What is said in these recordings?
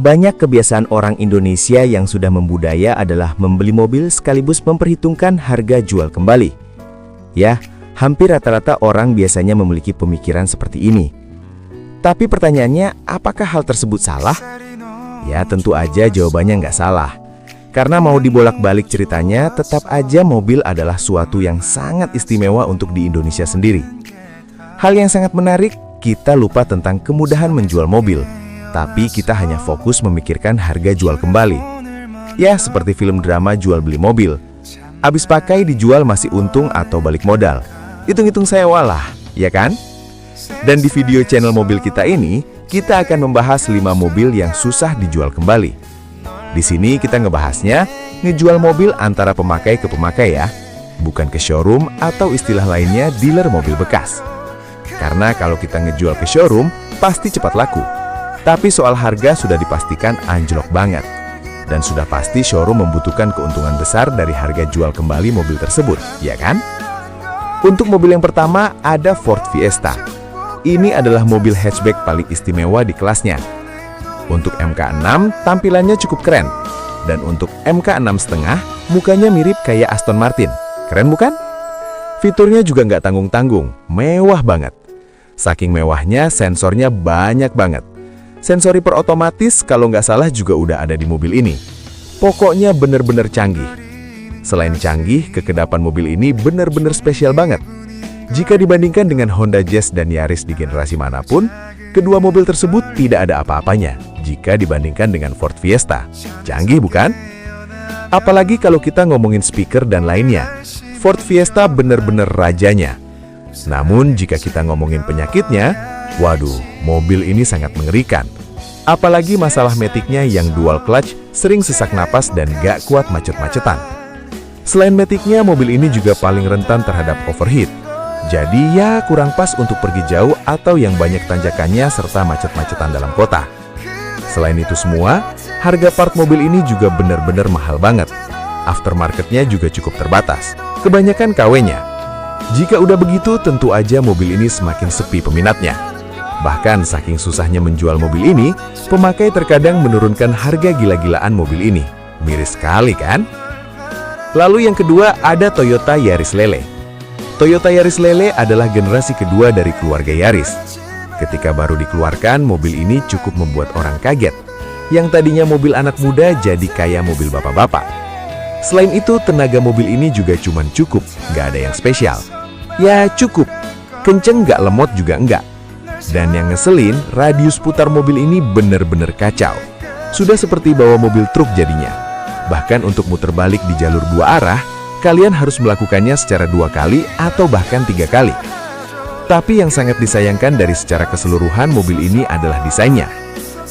Banyak kebiasaan orang Indonesia yang sudah membudaya adalah membeli mobil sekaligus memperhitungkan harga jual kembali. Ya, hampir rata-rata orang biasanya memiliki pemikiran seperti ini. Tapi pertanyaannya, apakah hal tersebut salah? Ya, tentu aja jawabannya nggak salah. Karena mau dibolak-balik ceritanya, tetap aja mobil adalah suatu yang sangat istimewa untuk di Indonesia sendiri. Hal yang sangat menarik, kita lupa tentang kemudahan menjual mobil. Tapi kita hanya fokus memikirkan harga jual kembali. Ya, seperti film drama jual beli mobil. Habis pakai dijual masih untung atau balik modal. Hitung-hitung sewa lah, ya kan? Dan di video channel mobil kita ini, kita akan membahas 5 mobil yang susah dijual kembali. Di sini kita ngebahasnya, ngejual mobil antara pemakai ke pemakai ya. Bukan ke showroom atau istilah lainnya dealer mobil bekas. Karena kalau kita ngejual ke showroom, pasti cepat laku. Tapi soal harga sudah dipastikan anjlok banget. Dan sudah pasti showroom membutuhkan keuntungan besar dari harga jual kembali mobil tersebut, ya kan? Untuk mobil yang pertama ada Ford Fiesta. Ini adalah mobil hatchback paling istimewa di kelasnya. Untuk MK6 tampilannya cukup keren. Dan untuk MK6,5 mukanya mirip kayak Aston Martin. Keren bukan? Fiturnya juga nggak tanggung-tanggung, mewah banget. Saking mewahnya sensornya banyak banget. Sensor hiper otomatis kalau nggak salah juga udah ada di mobil ini. Pokoknya bener-bener canggih. Selain canggih, kekedapan mobil ini bener-bener spesial banget. Jika dibandingkan dengan Honda Jazz dan Yaris di generasi manapun, kedua mobil tersebut tidak ada apa-apanya jika dibandingkan dengan Ford Fiesta. Canggih bukan? Apalagi kalau kita ngomongin speaker dan lainnya, Ford Fiesta bener-bener rajanya. Namun jika kita ngomongin penyakitnya, waduh, mobil ini sangat mengerikan. Apalagi masalah metiknya yang dual clutch sering sesak napas dan gak kuat macet-macetan. Selain metiknya, mobil ini juga paling rentan terhadap overheat. Jadi ya kurang pas untuk pergi jauh atau yang banyak tanjakannya serta macet-macetan dalam kota. Selain itu semua, harga part mobil ini juga benar-benar mahal banget. Aftermarketnya juga cukup terbatas, kebanyakan KW-nya. Jika udah begitu, tentu aja mobil ini semakin sepi peminatnya. Bahkan saking susahnya menjual mobil ini, pemakai terkadang menurunkan harga gila-gilaan mobil ini. Miris sekali kan? Lalu yang kedua ada Toyota Yaris Lele. Toyota Yaris Lele adalah generasi kedua dari keluarga Yaris. Ketika baru dikeluarkan, mobil ini cukup membuat orang kaget. Yang tadinya mobil anak muda jadi kayak mobil bapak-bapak. Selain itu, tenaga mobil ini juga cuman cukup, nggak ada yang spesial. Ya cukup, kenceng nggak, lemot juga enggak. Dan yang ngeselin, radius putar mobil ini bener-bener kacau. Sudah seperti bawa mobil truk jadinya. Bahkan untuk muter balik di jalur 2 arah, kalian harus melakukannya secara 2 kali atau bahkan 3 kali. Tapi yang sangat disayangkan dari secara keseluruhan mobil ini adalah desainnya.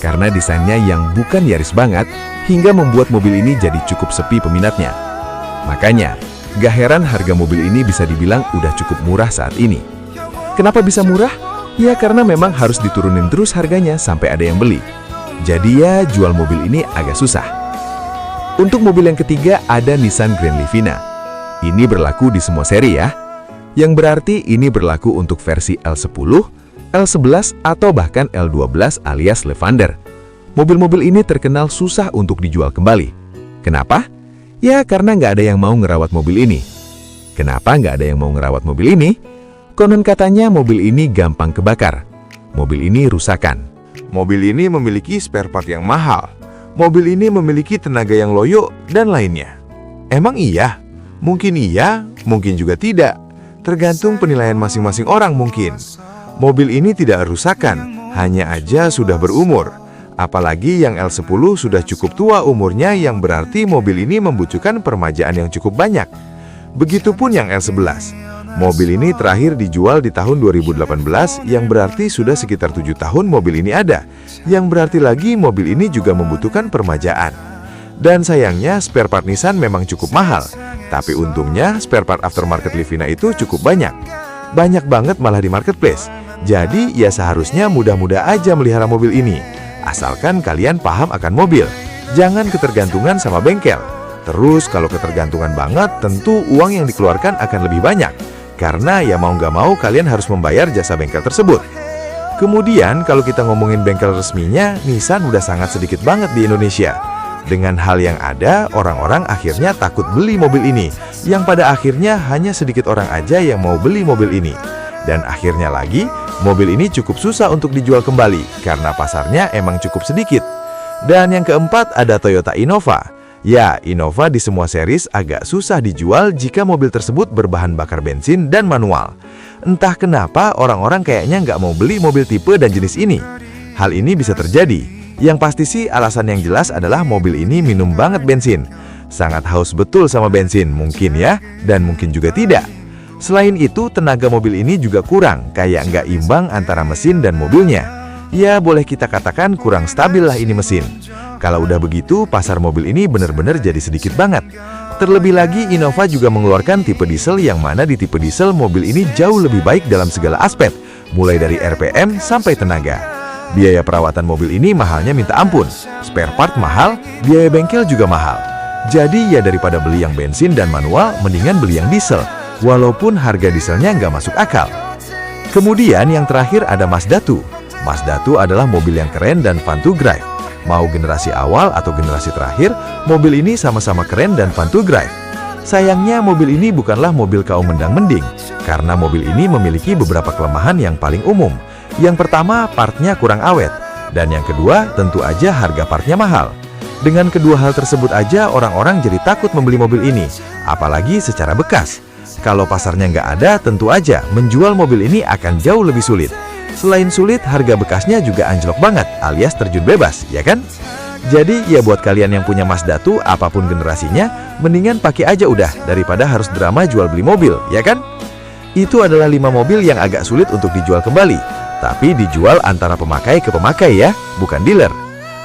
Karena desainnya yang bukan Yaris banget, hingga membuat mobil ini jadi cukup sepi peminatnya. Makanya, gak heran harga mobil ini bisa dibilang udah cukup murah saat ini. Kenapa bisa murah? Ya karena memang harus diturunin terus harganya sampai ada yang beli. Jadi ya jual mobil ini agak susah. Untuk mobil yang ketiga ada Nissan Grand Livina. Ini berlaku di semua seri ya. Yang berarti ini berlaku untuk versi L10, L11 atau bahkan L12 alias Levander. Mobil-mobil ini terkenal susah untuk dijual kembali. Kenapa? Ya karena nggak ada yang mau ngerawat mobil ini. Kenapa nggak ada yang mau ngerawat mobil ini? Konon katanya mobil ini gampang kebakar. Mobil ini rusakan. Mobil ini memiliki spare part yang mahal. Mobil ini memiliki tenaga yang loyo dan lainnya. Emang iya? Mungkin iya, mungkin juga tidak. Tergantung penilaian masing-masing orang mungkin. Mobil ini tidak rusakan, hanya aja sudah berumur. Apalagi yang L10 sudah cukup tua umurnya, yang berarti mobil ini membutuhkan permajaan yang cukup banyak. Begitupun yang L11. Mobil ini terakhir dijual di tahun 2018, yang berarti sudah sekitar 7 tahun mobil ini ada. Yang berarti lagi mobil ini juga membutuhkan permajaan. Dan sayangnya spare part Nissan memang cukup mahal. Tapi untungnya spare part aftermarket Livina itu cukup banyak. Banyak banget malah di marketplace. Jadi ya seharusnya mudah-mudah aja melihara mobil ini. Asalkan kalian paham akan mobil. Jangan ketergantungan sama bengkel. Terus kalau ketergantungan banget, tentu uang yang dikeluarkan akan lebih banyak. Karena ya mau nggak mau kalian harus membayar jasa bengkel tersebut. Kemudian kalau kita ngomongin bengkel resminya, Nissan udah sangat sedikit banget di Indonesia. Dengan hal yang ada, orang-orang akhirnya takut beli mobil ini, yang pada akhirnya hanya sedikit orang aja yang mau beli mobil ini. Dan akhirnya lagi, mobil ini cukup susah untuk dijual kembali, karena pasarnya emang cukup sedikit. Dan yang keempat ada Toyota Innova. Ya, Innova di semua series agak susah dijual jika mobil tersebut berbahan bakar bensin dan manual. Entah kenapa orang-orang kayaknya nggak mau beli mobil tipe dan jenis ini. Hal ini bisa terjadi. Yang pasti sih alasan yang jelas adalah mobil ini minum banget bensin. Sangat haus betul sama bensin, mungkin ya, dan mungkin juga tidak. Selain itu, tenaga mobil ini juga kurang, kayak nggak imbang antara mesin dan mobilnya. Ya, boleh kita katakan kurang stabil lah ini mesin. Kalau udah begitu, pasar mobil ini benar-benar jadi sedikit banget. Terlebih lagi, Innova juga mengeluarkan tipe diesel yang mana di tipe diesel mobil ini jauh lebih baik dalam segala aspek, mulai dari RPM sampai tenaga. Biaya perawatan mobil ini mahalnya minta ampun, spare part mahal, biaya bengkel juga mahal. Jadi ya daripada beli yang bensin dan manual, mendingan beli yang diesel, walaupun harga dieselnya nggak masuk akal. Kemudian yang terakhir ada Mazda 2. Mazda 2 adalah mobil yang keren dan fun to drive. Mau generasi awal atau generasi terakhir, mobil ini sama-sama keren dan fun to drive. Sayangnya mobil ini bukanlah mobil kaum mendang-mending, karena mobil ini memiliki beberapa kelemahan yang paling umum. Yang pertama, partnya kurang awet. Dan yang kedua, tentu aja harga partnya mahal. Dengan kedua hal tersebut aja, orang-orang jadi takut membeli mobil ini, apalagi secara bekas. Kalau pasarnya nggak ada, tentu aja menjual mobil ini akan jauh lebih sulit. Selain sulit, harga bekasnya juga anjlok banget, alias terjun bebas, ya kan? Jadi ya buat kalian yang punya Mazda 2, apapun generasinya, mendingan pakai aja udah, daripada harus drama jual beli mobil, ya kan? Itu adalah 5 mobil yang agak sulit untuk dijual kembali, tapi dijual antara pemakai ke pemakai ya, bukan dealer.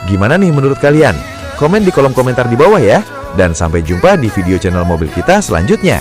Gimana nih menurut kalian? Komen di kolom komentar di bawah ya, dan sampai jumpa di video channel mobil kita selanjutnya.